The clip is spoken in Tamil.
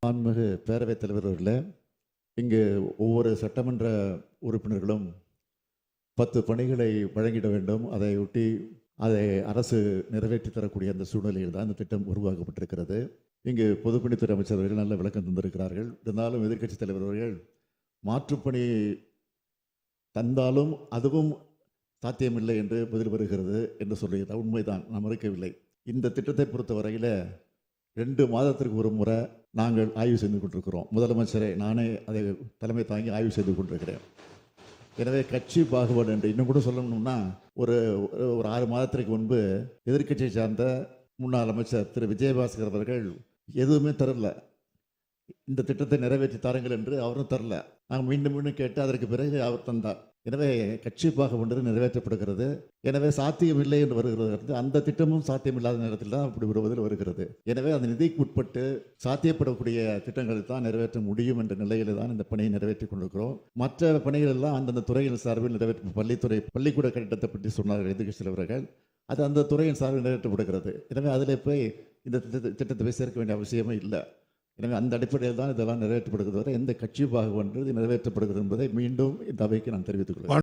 மாண்புமிகு பேரவைத் தலைவர் அவர்களே, இங்கு ஒவ்வொரு சட்டமன்ற உறுப்பினர்களும் 10 பணிகளை வழங்கிட வேண்டும். அதை அரசு நிறைவேற்றி தரக்கூடிய அந்த சூழ்நிலையில் தான் இந்த திட்டம் உருவாக்கப்பட்டிருக்கிறது. இங்கு பொதுப்பணித்துறை அமைச்சர் அவர்கள் நல்ல விளக்கம் தந்திருக்கிறார்கள். இருந்தாலும் எதிர்க்கட்சித் தலைவர் அவர்கள் மாற்றுப்பணி தந்தாலும் அதுவும் சாத்தியமில்லை என்று பதில் வருகிறது என்று சொல்லுகிறார். உண்மைதான், நான் மறுக்கவில்லை. இந்த திட்டத்தை பொறுத்தவரையில் 2 மாதத்திற்கு ஒரு முறை நாங்கள் ஆய்வு செய்து கொண்டிருக்கிறோம். முதலமைச்சரை நானே அதை தலைமை தாங்கி ஆய்வு செய்து கொண்டிருக்கிறேன். எனவே கட்சி பாகுபாடு என்று இன்னும் கூட சொல்லணும்னா ஒரு 6 மாதத்திற்கு முன்பு எதிர்க்கட்சியை சார்ந்த முன்னாள் அமைச்சர் திரு விஜயபாஸ்கர் அவர்கள் எதுவுமே தரல, இந்த திட்டத்தை நிறைவேற்றி தாருங்கள் என்று அவரும் தரல. நாங்கள் மீண்டும் மீண்டும் கேட்டு அதற்கு பிறகு அவர் தந்தார். எனவே கட்சி பாகுபாடு நிறைவேற்றப்படுகிறது. எனவே சாத்தியமில்லை என்று வருகிறது. அந்த திட்டமும் சாத்தியமில்லாத நேரத்தில் தான் அப்படி வருவதில் வருகிறது. எனவே அந்த நிதிக்கு உட்பட்டு சாத்தியப்படக்கூடிய திட்டங்களை தான் நிறைவேற்ற முடியும் என்ற நிலையில் தான் இந்த பணியை நிறைவேற்றி கொண்டிருக்கிறோம். மற்ற பணிகள் எல்லாம் அந்தந்த துறையின் சார்பில் பள்ளிக்கூட கட்டிடத்தை பற்றி சொன்னார்கள் எதிர்க்கட்சி தலைவர்கள். அது அந்த துறையின் சார்பில் நிறைவேற்றப்படுகிறது. எனவே அதில் போய் இந்த திட்டத்தை போய் சேர்க்க வேண்டிய அவசியமே இல்லை. எனவே அந்த அடிப்படையில் தான் இதெல்லாம் நிறைவேற்றப்படுகிறது. எந்த கட்சி பாகுபாடு நிறைவேற்றப்படுகிறது என்பதை மீண்டும் இந்த அவைக்கு நான் தெரிவித்துக் கொள்கிறேன்.